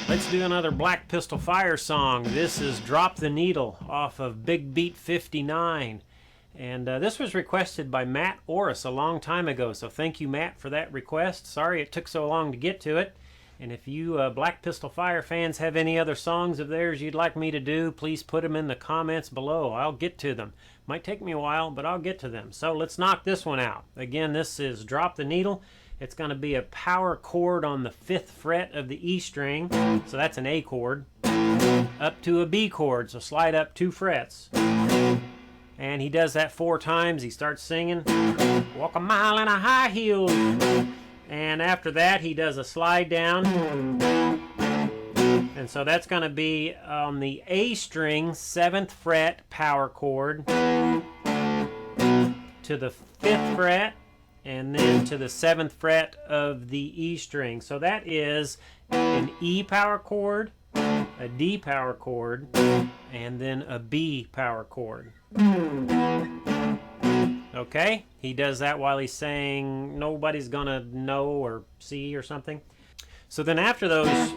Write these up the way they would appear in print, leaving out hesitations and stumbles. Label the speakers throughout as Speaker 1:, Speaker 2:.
Speaker 1: Let's do another Black Pistol Fire song. This is Drop the Needle off of Big Beat 59. And this was requested by Matt Orris a long time ago, so thank you, Matt, for that request. Sorry it took so long to get to it. And if you Black Pistol Fire fans have any other songs of theirs you'd like me to do, please put them in the comments below. I'll get to them. Might take me a while, but I'll get to them. So let's knock this one out. Again, this is Drop the Needle. It's going to be a power chord on the 5th fret of the E string, so that's an A chord, up to a B chord, so slide up 2 frets. And he does that 4 times. He starts singing, walk a mile in a high heel. And after that, he does a slide down. And so that's going to be on the A string, 7th fret power chord, to the 5th fret, and then to the 7th fret of the E string. So that is an E power chord, a D power chord, and then a B power chord. Okay? He does that while he's saying nobody's gonna know or see or something. So then after those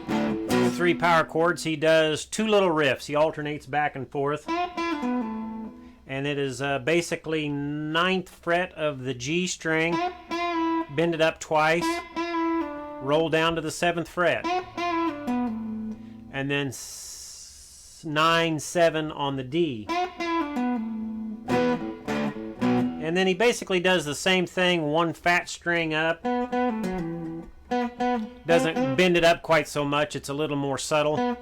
Speaker 1: 3 power chords, he does 2 little riffs. He alternates back and forth. And it is basically 9th fret of the G string, bend it up twice, roll down to the 7th fret, and then 9-7 on the D. And then he basically does the same thing, 1 fat string up. Doesn't bend it up quite so much, it's a little more subtle.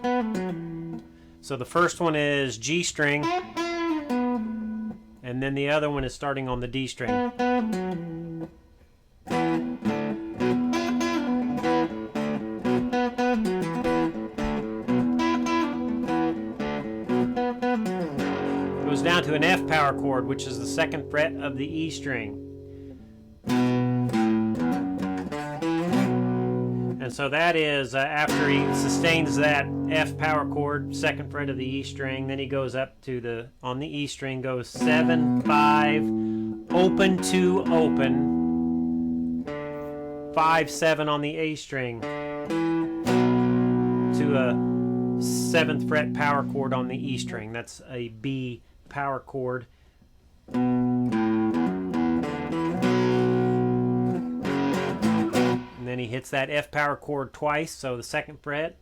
Speaker 1: So the first one is G string, and then the other one is starting on the D string. Goes down to an F power chord, which is the 2nd fret of the E string. And so that is after he sustains that F power chord, 2nd fret of the E string, then he goes up to on the E string, goes 7, 5, open to open, 5, 7 on the A string, to a 7th fret power chord on the E string. That's a B power chord. And then he hits that F power chord twice, so the 2nd fret,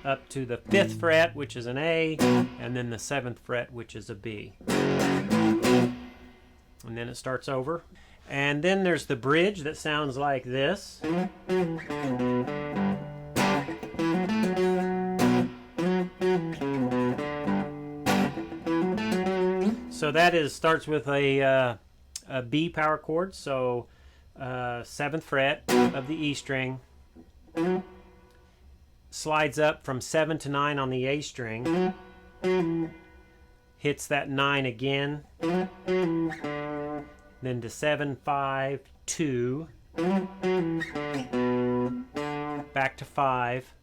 Speaker 1: up to the 5th fret, which is an A, and then the 7th fret, which is a B. And then it starts over. And then there's the bridge that sounds like this. So that starts with a B power chord, so 7th fret of the E string, slides up from 7 to 9 on the A string, hits that 9 again, then to 7, 5, 2, back to 5,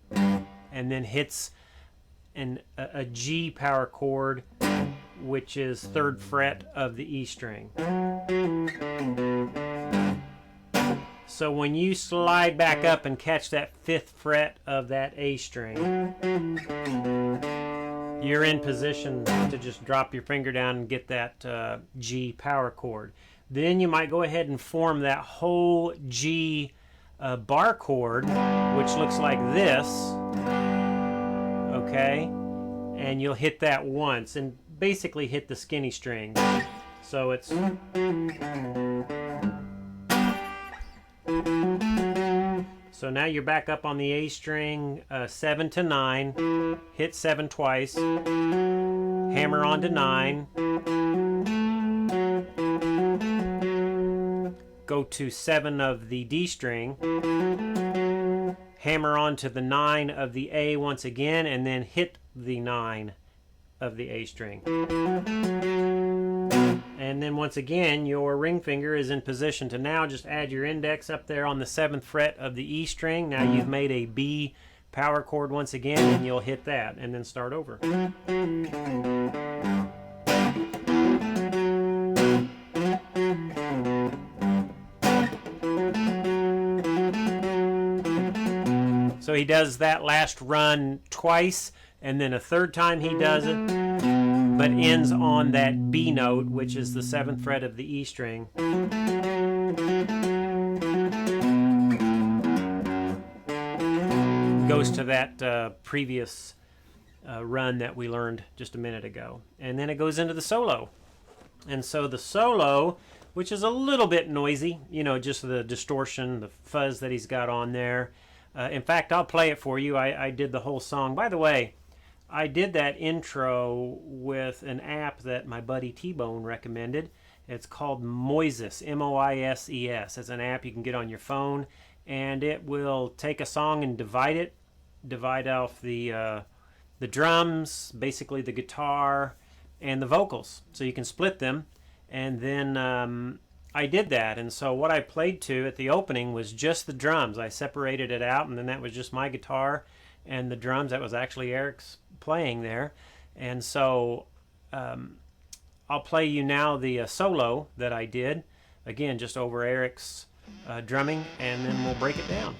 Speaker 1: and then hits a G power chord, which is 3rd fret of the E string. So when you slide back up and catch that 5th fret of that A string, you're in position to just drop your finger down and get that G power chord. Then you might go ahead and form that whole G bar chord, which looks like this, okay? And you'll hit that once and basically hit the skinny string. So it's... So now you're back up on the A string, 7 to 9, hit 7 twice, hammer on to 9, go to 7 of the D string, hammer on to the 9 of the A once again, and then hit the 9 of the A string. And then once again, your ring finger is in position to now just add your index up there on the 7th fret of the E string. Now you've made a B power chord once again, and you'll hit that and then start over. So he does that last run twice, and then a third time he does it, but ends on that B note, which is the 7th fret of the E string. Goes to that previous run that we learned just a minute ago. And then it goes into the solo. And so the solo, which is a little bit noisy, you know, just the distortion, the fuzz that he's got on there. In fact, I'll play it for you. I did the whole song. By the way, I did that intro with an app that my buddy T-Bone recommended. It's called Moises, M-O-I-S-E-S. It's an app you can get on your phone, and it will take a song and divide off the drums, basically the guitar, and the vocals. So you can split them, and then I did that. And so what I played to at the opening was just the drums. I separated it out, and then that was just my guitar and the drums. That was actually Eric's playing there. And so I'll play you now the solo that I did, again just over Eric's drumming, and then we'll break it down.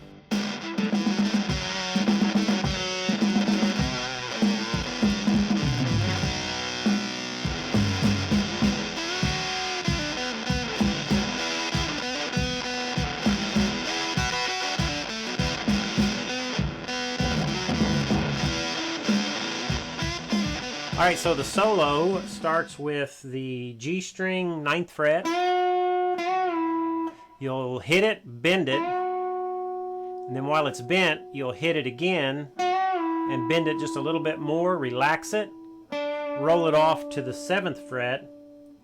Speaker 1: All right, so the solo starts with the G string, 9th fret. You'll hit it, bend it, and then while it's bent, you'll hit it again and bend it just a little bit more, relax it, roll it off to the 7th fret,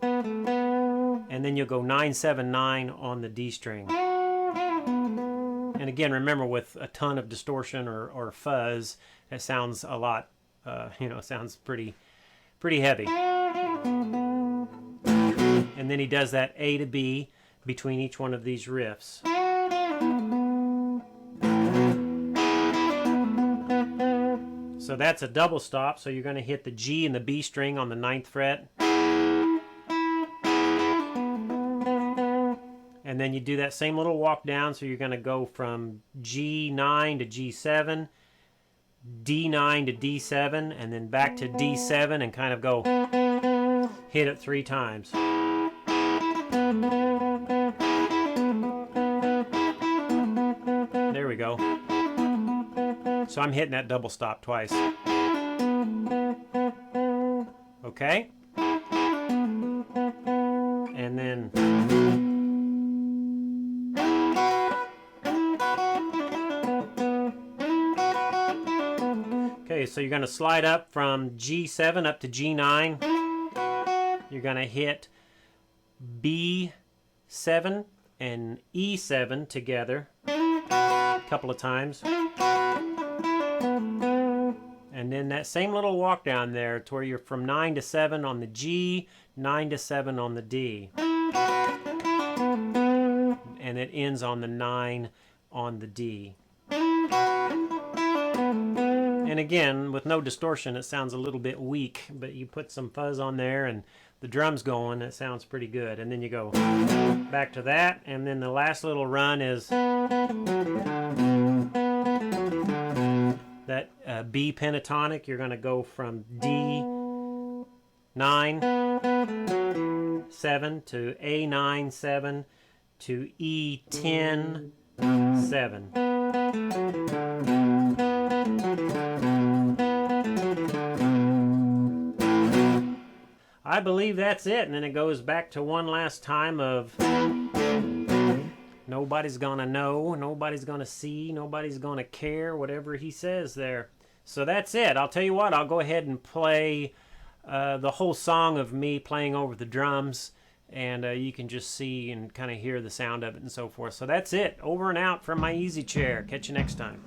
Speaker 1: and then you'll go 9, 7, 9 on the D string. And again, remember, with a ton of distortion or fuzz, it sounds a lot, sounds pretty heavy. And then he does that A to B between each one of these riffs. So that's a double stop, so you're going to hit the G and the B string on the 9th fret. And then you do that same little walk down, so you're going to go from G9 to G7, D9 to D7, and then back to D7, and kind of go hit it 3 times. There we go. So I'm hitting that double stop twice. Okay? And then so you're going to slide up from G7 up to G9. You're going to hit B7 and E7 together a couple of times. And then that same little walk down there to where you're from 9 to 7 on the G, 9 to 7 on the D. And it ends on the 9 on the D. And again, with no distortion, it sounds a little bit weak, but you put some fuzz on there and the drums going, it sounds pretty good. And then you go back to that, and then the last little run is that B pentatonic. You're going to go from D9 7 to A9 7 to E10 7. I believe that's it, and then it goes back to one last time of nobody's gonna know, nobody's gonna see, nobody's gonna care, whatever he says there. So that's it. I'll tell you what, I'll go ahead and play the whole song of me playing over the drums, and you can just see and kind of hear the sound of it and so forth. So that's it. Over and out from my easy chair. Catch you next time.